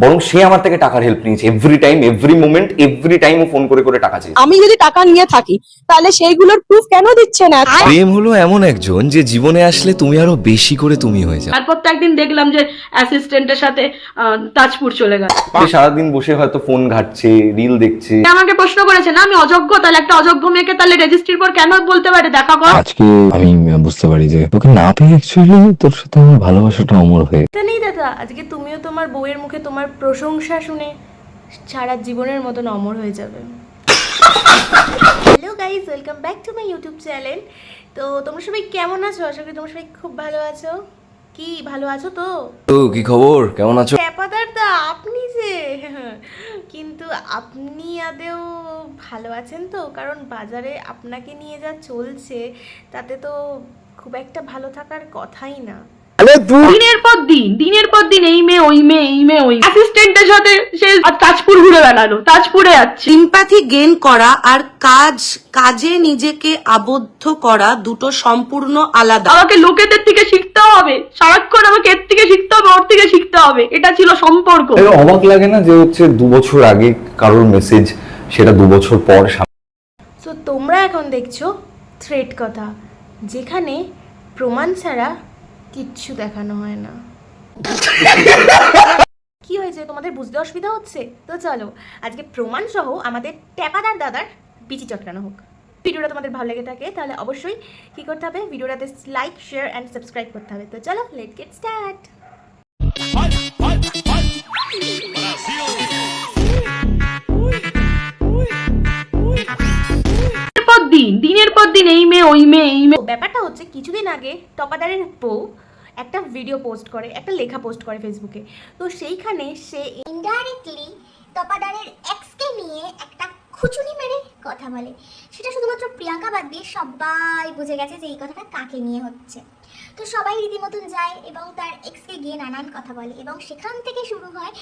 বরং সে আমার থেকে টাকার হেল্প নিয়েছে every time, every moment, every time ও ফোন করে করে টাকা চেয়েছে। আমি যদি টাকা নিয়ে থাকি তাহলে সেইগুলোর প্রুফ কেন দিচ্ছে না? প্রেম হলো এমন একজন যে জীবনে আসলে তুমি আরো বেশি করে তুমি হয়ে যাও। তারপর তো একদিন দেখলাম যে অ্যাসিস্ট্যান্টের সাথে তাজপুর চলে গেল। সে সারাদিন বসে হয়তো ফোন ঘাটছে, রিল দেখছে। আমাকে প্রশ্ন করেছে না আমি অযোগ্য, তাহলে একটা অযোগ্য মেয়েকে তাহলে রেজিস্ট্রির পর কেন বলতে পারে দেখা কর? আজকে আমি বুঝতে পারি যে তোকে না পেয়ে অ্যাকচুয়ালি তোর সাথে আমার ভালোবাসাটা অমর হয়ে নেই দাদা, আজকে তুমিও তোমার বউয়ের মুখে তোমার প্রশংসা শুনে সারা জীবনের মতন অমর হয়ে যাবে। Hello guys, welcome back to my YouTube channel. তো তোমরা সবাই কেমন আছো? আশা করি তোমরা সবাই খুব ভালো আছো। কি ভালো আছো তো? তো কি খবর, কেমন আছো? ব্যাপারটা দা আপনি যে কিন্তু আপনি আদেও ভালো আছেন তো? কারণ বাজারে আপনাকে নিয়ে যা চলছে তাতে তো খুব একটা ভালো থাকার কথাই না। দিনের পর দিন এই মেয়ে ওই মেয়ে, এই মেয়ে ওই অ্যাসিস্ট্যান্টের সাথে সে তাজপুর ঘুরে বেড়ালো, তাজপুরে যাচ্ছে। সিম্প্যাথি গেইন করা আর কাজে নিজেকে আবদ্ধ করা দুটো সম্পূর্ণ আলাদা। আমাকে লোকেদের থেকে শিখতে হবে, সারাক্ষণ আমাকে এর থেকে শিখতে হবে, ওর থেকে শিখতে হবে, এটা ছিল সম্পর্ক। অবাক লাগে না যে হচ্ছে 2 বছর আগে কারোর মেসেজ সেটা 2 বছর পর সো তোমরা এখন দেখছো থ্রেড কথা, যেখানে প্রমাণ ছাড়া কিচ্ছু দেখানো হয় না। কি হয়েছে তোমাদের বুঝতে অসুবিধা হচ্ছে? তো চলো আজকে প্রমাণ সহ আমাদের ট্যাপাদার দাদার বিচি চটকানো হোক। ভিডিওটা তোমাদের ভালো লেগে থাকে তাহলে অবশ্যই কি করতে হবে, ভিডিওটাতে লাইক, শেয়ার অ্যান্ড সাবস্ক্রাইব করতে হবে। তো চলো লেট গেট স্টার্ট। দিনের পর দিন এই মেয়ে ওই মেয়ে, এই মেয়ে। ব্যাপারটা হচ্ছে কিছুদিন আগে টপাদারের বউ একটা ভিডিও পোস্ট করে, একটা লেখা পোস্ট করে ফেসবুকে। তো সেইখানে সে ইনডাইরেক্টলি টপাদারের এক্সকে নিয়ে একটা খুচুনি মেরে কথা বলে। সেটা শুধুমাত্র প্রিয়াঙ্কা বাদ দিয়ে সবাই বুঝে গেছে যে এই কথাটা কাকে নিয়ে হচ্ছে। তো সবাই রীতিমতন যায় এবং তার এক্সকে গিয়ে নানান কথা বলে এবং সেখান থেকে শুরু হয়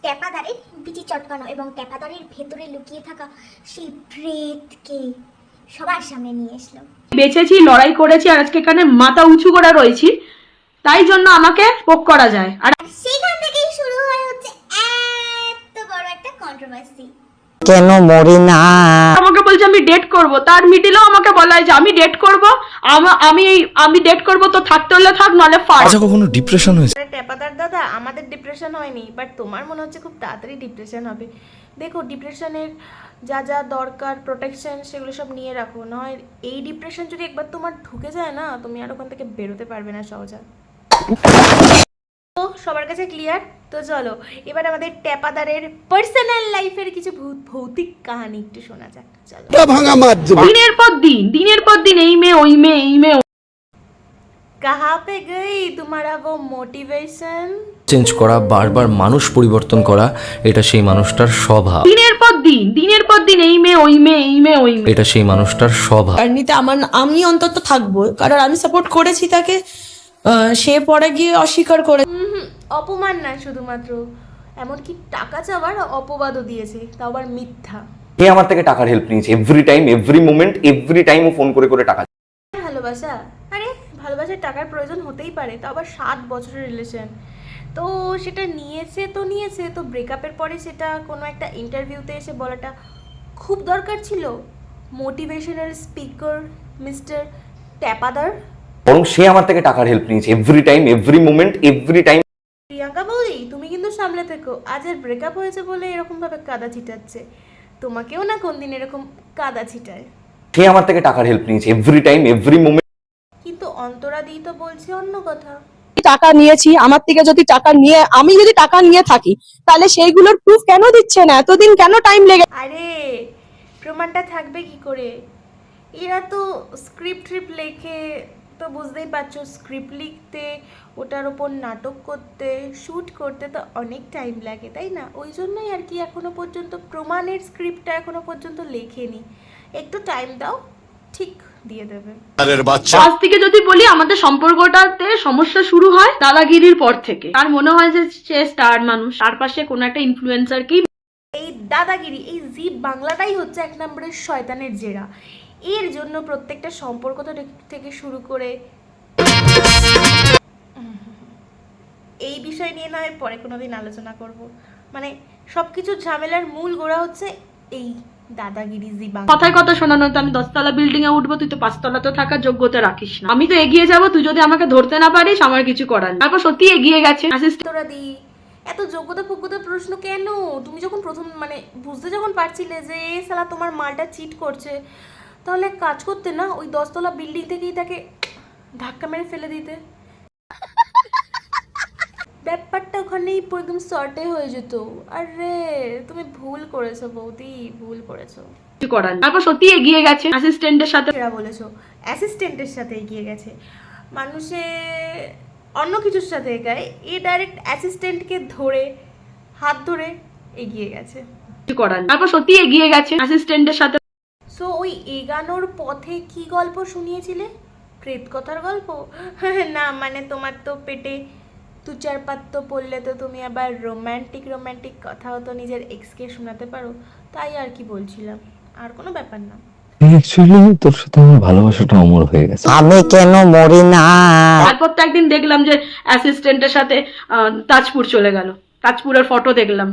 ট্যাপাদারের বিচি চটকানো এবং ট্যাপাদারের ভেতরে লুকিয়ে থাকা সেই প্রেতকে সবার সামনে নিয়ে এসলো। বেঁচেছি, লড়াই করেছি, আর আজকে এখানে মাথা উঁচু করে রয়েছি, তাই জন্য আমাকে পোক করা যায়। আর সেখান থেকেই শুরু হয় হচ্ছে এত বড় একটা কন্ট্রোভার্সি। কেন মরি না? আমাকে বলছে আমি ডেট করব, তার মিডিলেও আমাকে বলা হয় যে আমি ডেট করব, আমি ডেট করব, তো থাকতে হলে থাক, নাহলে ফাট। আচ্ছা, কখনো ডিপ্রেশন হয়েছে? ট্যাপাদার দাদা, আমাদের ডিপ্রেশন হয়নি, বাট তোমার মনে হচ্ছে খুব তাড়াতাড়ি ডিপ্রেশন হবে। দেখো, ডিপ্রেশনের যা যা দরকার প্রোটেকশন সেগুলো সব নিয়ে রাখো, নয় এই ডিপ্রেশন যদি একবার তোমার ঢুকে যায় না, তুমি আর ওখান থেকে বেরোতে পারবে না সহজে। তো সবার কাছে ক্লিয়ার? তো চলো এবার আমাদের ট্যাপাদারের পার্সোনাল লাইফের কিছু ভৌতিক কাহিনী একটু শোনা যাক। চলো। দিনের পর দিন এই মেয়ে ওই মেয়ে, এই মেয়ে। কাহা পে গই তোমারা वो মোটিভেশন? চেঞ্জ করা, বারবার মানুষ পরিবর্তন করা, এটা সেই মানুষটার স্বভাব। দিনের পর দিন এই মেয়ে ওই মেয়ে, এই মেয়ে ওই মেয়ে। এটা সেই মানুষটার স্বভাব। জার্নিতে আমি অন্তত থাকবো, কারণ আমি সাপোর্ট করেছি তাকে। সে পরে গিয়ে অস্বীকার করে। অপমান না শুধুমাত্র, এমনকি টাকা চাওয়ার অপবাদও দিয়েছে, তাও আবার মিথ্যা। সে আমার থেকে টাকার হেল্প নিয়েছে every time, every moment, every time ও ফোন করে করে টাকা চেয়েছে। ভালোবাসা, আরে ভালোবাসার টাকার প্রয়োজন হতেই পারে, তাও আবার 7 বছরের রিলেশন। তো সেটা নিয়েছে তো ব্রেকআপের পরে সেটা কোনো একটা ইন্টারভিউতে এসে বলাটা খুব দরকার ছিল। Motivational speaker mister Tapadar. বরং সে আমার থেকে টাকার হেল্প নিয়েছে every time, every moment, every time. Priyanka বৌদি, তুমি কিন্তু সামলে থেকো। আজ এর ব্রেকআপ হয়েছে বলে এরকম ভাবে কাদা ছিটাচ্ছে, তোমাকেও না কোন দিন এরকম কাদা ছিটায়। সে আমার থেকে টাকার হেল্প নিয়েছে এভরি টাইম, এভরি মোমেন্ট। কিন্তু অন্তরা দি তো বলছে অন্য কথা। টাকা নিয়েছি, আমার থেকে যদি আমি যদি টাকা নিয়ে থাকি তাহলে সেইগুলোর প্রুফ কেন দিচ্ছে না? এতদিন কেন টাইম লেগে? আরে প্রমাণটা থাকবে কি করে? এরা তো স্ক্রিপ্ট লেখে, তো বুঝতেই পারছো স্ক্রিপ্ট লিখতে, ওটার ওপর নাটক করতে, শ্যুট করতে তো অনেক টাইম লাগে, তাই না? ওই জন্যই আর কি এখনো পর্যন্ত প্রমাণের স্ক্রিপ্টটা এখনো পর্যন্ত লেখেনি। একটু টাইম দাও, ঠিক দিয়ে দেবে। আজ থেকে যদি বলি, আমাদের সম্পর্কটাতে সমস্যা শুরু হয় দাদাগিরির পর থেকে। আর মনে হয় যে সে স্টার মানুষ, তার পাশে কোনো একটা ইনফ্লুয়েন্সারকেই। এই দাদাগিরি, এই জি বাংলাটাই হচ্ছে 1 নম্বরের শয়তানের জেরা। এর জন্য প্রত্যেকটা সম্পর্ক থেকে শুরু করে এই বিষয় নিয়ে নয় পরে কোনোদিন আলোচনা করব। মানে সব কিছুর ঝামেলার মূল গোড়া হচ্ছে এই দাদাগিরি জিবাং। কথায় কথা শোনানো তো আমি 10তলা বিল্ডিং এ উঠবো, তুই তো 5তলা তো থাকার যোগ্যতা রাখিস না। আমি তো এগিয়ে যাব, তুই যদি আমাকে ধরতে না পারিস আমার কিছু করার নেই। তারপর সত্যি এগিয়ে গেছে তোরা দি এত যোগ্যতা ফোগ্যতার প্রশ্ন কেন? তুমি যখন প্রথম মানে বুঝতে যখন পারছিলে যে এ শালা তোমার মালটা চিট করছে, তাহলে কাজ করতে না ওই 10তলা বিল্ডিং থেকেই তাকে ধাক্কা মেরে ফেলে দিতে। ব্যাপারটা ওখানেই পুরো একদম শর্টে হয়ে যেত। আরে তুমি ভুল করেছো বৌদি, ভুল করেছো। কিছু করার নেই। তারপর সত্যি এগিয়ে গেছে অ্যাসিস্ট্যান্টের সাথে। এরা বলেছো অ্যাসিস্ট্যান্টের সাথে এগিয়ে গেছে, মানুষে অন্য কিছুর সাথে এগায়, এ ডাইরেক্ট অ্যাসিস্ট্যান্টকে ধরে হাত ধরে এগিয়ে গেছে। কিছু করার নেই। তারপর সত্যি এগিয়ে গেছে অ্যাসিস্ট্যান্টের সাথে। সো ওই এগানোর পথে কি গল্প শুনিয়েছিলে? প্রেত কথার গল্প? না মানে তোমার তো পেটে তুচারপাত্র পড়লে তো তুমি আবার রোম্যান্টিক কথাও তো নিজের এক্সকে শোনাতে পারো, তাই আর কি বলছিলাম, আর কোনো ব্যাপার না। অ্যাকচুয়ালি তোর সাথে আমার ভালোবাসাটা অমর হয়ে গেছে। আমি কেন মরি না? তারপর তো একদিন দেখলাম যে অ্যাসিস্ট্যান্টের সাথে তাজপুর চলে গেল, তাজপুরের ফটো দেখলাম।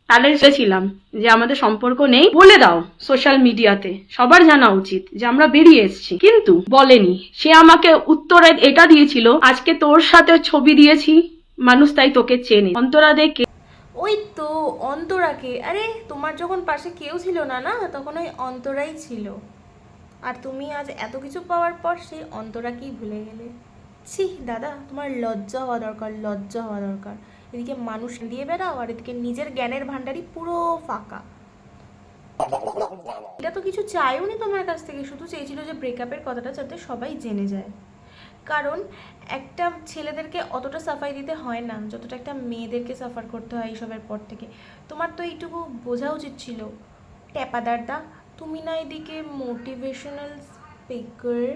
তাহলে এসেছিলাম যে আমাদের সম্পর্ক নেই, বলে দাও সোশ্যাল মিডিয়াতে, সবার জানা উচিত যে আমরা বেরিয়ে এসেছি। কিন্তু বলেনি, সে আমাকে উত্তরে এটা দিয়েছিল, আজকে তোর সাথে ছবি দিয়েছি মানুষ তাই তোকে চেনে। অন্তরা দেখে ওই তো অন্তরাকে, আরে তোমার যখন পাশে কেউ ছিল না না, তখন ওই অন্তরাই ছিল। আর তুমি আজ এত কিছু পাওয়ার পর সেই অন্তরাকেই ভুলে গেলে। ছি দাদা, তোমার লজ্জা হওয়া দরকার, লজ্জা হওয়া দরকার। এদিকে মানুষ দিয়ে বেড়াও আর এদিকে নিজের জ্ঞানের ভান্ডারই পুরো ফাঁকা। এটা তো কিছু চাইও নি তোমার কাছ থেকে, শুধু চেয়েছিল যে ব্রেকআপের কথাটা যাতে সবাই জেনে যায়। কারণ একটা ছেলেদেরকে অতটা সাফাই দিতে হয় না যতটা একটা মেয়েদেরকে সাফার করতে হয় এইসবের পর থেকে। তোমার তো এইটুকু বোঝা উচিত ছিল। ট্যাপাদারদা, তুমি না এদিকে মোটিভেশনাল স্পিকার,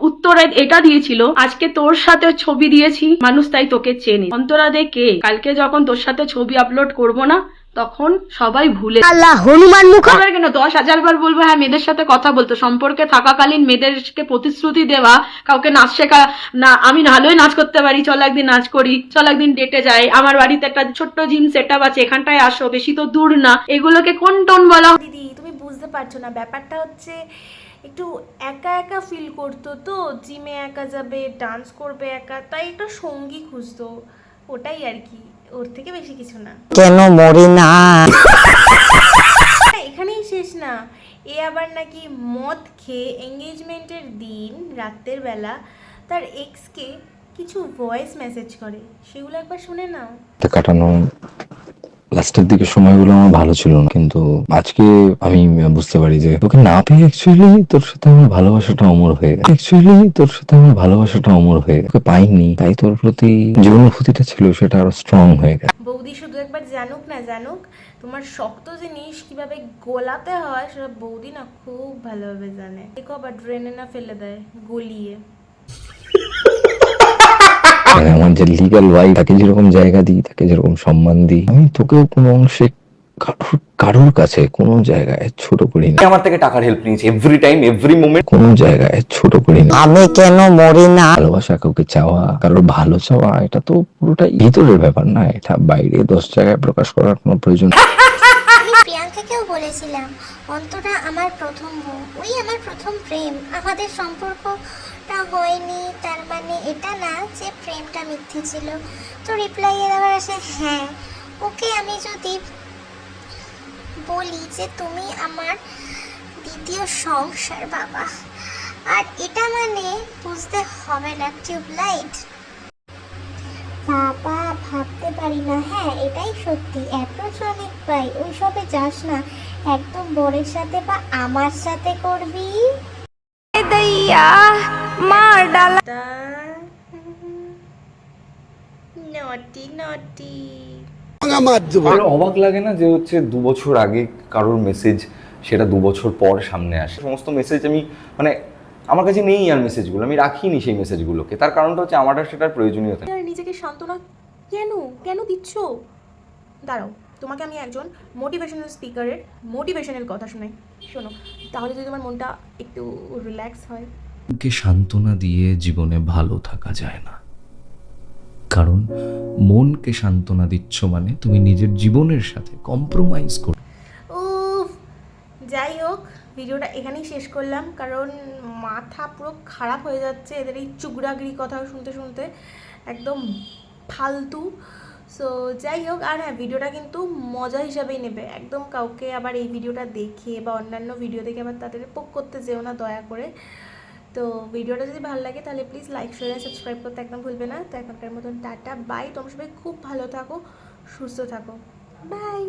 উত্তরে এটা দিয়েছিল, আজকে তোর সাথে ছবি দিয়েছি মানুষ তাই তোকে চেনে। অন্তরা দেখে কালকে যখন তোর সাথে ছবি আপলোড করব না, তখন সবাই ভুলে আল্লাহ হনুমান মুখ। আবার কেন 10,000 বার বলবো হ্যাঁ মেয়েদের সাথে কথা বলতো, সম্পর্কে থাকাকালীন মেয়েদেরকে প্রতিশ্রুতি দেওয়া, কাউকে নাচ শেখা না, আমি ভালোই নাচ করতে পারি, চল একদিন নাচ করি, চল একদিন ডেটে যাই, আমার বাড়িতে একটা ছোট্ট জিম সেটআপ আছে, এখানটায় আসো, বেশি তো দূর না, এগুলোকে কোন টোন বলা? দিদি তুমি বুঝতে পারছো না, ব্যাপারটা হচ্ছে একটু একা একা ফিল করতো, তো জিমে একা যাবে, ডান্স করবে একা, তাই একটা সঙ্গী খুঁজতো, ওটাই আর কি, ওর থেকে বেশি কিছু না। কেন মরি না? এখানেই শেষ না, এ আবার নাকি মদ খেয়ে এঙ্গেজমেন্টের দিন রাতের বেলা তার এক্সকে কিছু ভয়েস মেসেজ করে, সেগুলো একবার শুনে নাও। কাটানো লাস্টের দিকে সময়গুলো আমার ভালো ছিল না, কিন্তু আজকে আমি বুঝতে পারি যে তোকে না পেয়ে অ্যাকচুয়ালি তোর সাথে আমার ভালোবাসাটা অমর হয়ে গেছে। অ্যাকচুয়ালি তোর সাথে আমার ভালোবাসাটা অমর হয়ে গেছে, তোকে পাইনি তাই তোর প্রতি যে অনুভূতিটা ছিল সেটা আরো স্ট্রং হয়ে গেছে। বৌদি শুধু একবার জানুক না জানুক, তোমার শক্ত জিনিস কিভাবে গোলাতে হয় সেটা বৌদি না খুব ভালোভাবে জানে। দেখো আবার ড্রেনে না ফেলে দেয় গলিয়ে। মানে আমার যে লিগ্যাল ওয়াইফ, তাকে যেরকম জায়গা দিই, তাকে যেরকম সম্মান দিই, আমি তোকেও কোনো অংশে কারোর কাছে কোনো জায়গায় ছোট করি না। আমার থেকে টাকার হেল্প নিয়েছে এভরি টাইম এভরি মোমেন্ট। কোনো জায়গায় ছোট করি না। আমি কেন মরি না? ভালোবাসা, কাউকে চাওয়া, কারোর ভালো চাওয়া, এটা তো পুরোটাই ভিতরের ব্যাপার না, এটা বাইরে 10 জায়গায় প্রকাশ করার কোনো প্রয়োজন নেই। আমি প্রিয়াঙ্কাকেও বলেছিলাম অন্তরা আমার প্রথম বউ, ওই আমার প্রথম প্রেম, আমাদের সম্পর্কটা হয়নি তার মানে এটা না যে প্রেমটা মিথ্যে ছিল। তো রিপ্লাই এর আবার আসে হ্যাঁ, ওকে আমি যদি বলি যে তুমি আমার দ্বিতীয় সংসার বাবা, আর এটা মানে বুঝতে হবে না টিউবলাইট বাবা, ভাবতে পারি না। হ্যাঁ এটাই সত্যি, অ্যাপ্রোচ অনেক পাই, ওইসবে যাস না, একদম বরের সাথে বা আমার সাথে করবি। নটি নটি। আমার অবাক লাগে না যে হচ্ছে 2 বছর আগে কারোর মেসেজ সেটা 2 বছর পর সামনে আসে। সমস্ত মেসেজ আমি মানে আমার কাছে নেই, আর মেসেজগুলো আমি রাখিনি সেই মেসেজগুলোকে। তার কারণটা হচ্ছে আমার আর সেটার প্রয়োজনীয়তা নেই। নিজেকে সান্ত্বনা কেন কেন দিচ্ছ? দাঁড়াও, তোমাকে আমি একজন মোটিভেশনাল স্পিকারের মোটিভেশনাল কথা শোনাই, শোনো, তাহলে যদি তোমার মনটা একটু রিল্যাক্স হয়। কে সান্ত্বনা দিয়ে জীবনে ভালো থাকা যায় না, কারণ মনকে সান্ত্বনা দিচ্ছ মানে তুমি নিজের জীবনের সাথে কম্প্রোমাইজ কর। উফ, যাই হোক, ভিডিওটা এখানেই শেষ করলাম, কারণ মাথা পুরো খারাপ হয়ে যাচ্ছে এদের এই চুগড়াগিরি কথা শুনতে শুনতে, একদম ফালতু। সো যাই হোক, আর হ্যাঁ, ভিডিওটা কিন্তু মজা হিসাবেই নেবে, একদম কাউকে আবার এই ভিডিওটা দেখে বা অন্যান্য ভিডিও দেখে আবার তাদের পোক করতে যেও না দয়া করে। তো ভিডিওটা যদি ভালো লাগে তাহলে প্লিজ লাইক শেয়ার সাবস্ক্রাইব করতে একদম ভুলবে না। তো এখনকার মতন টাটা, বাই। তোমরা সবাই খুব ভালো থাকো, সুস্থ থাকো, বাই।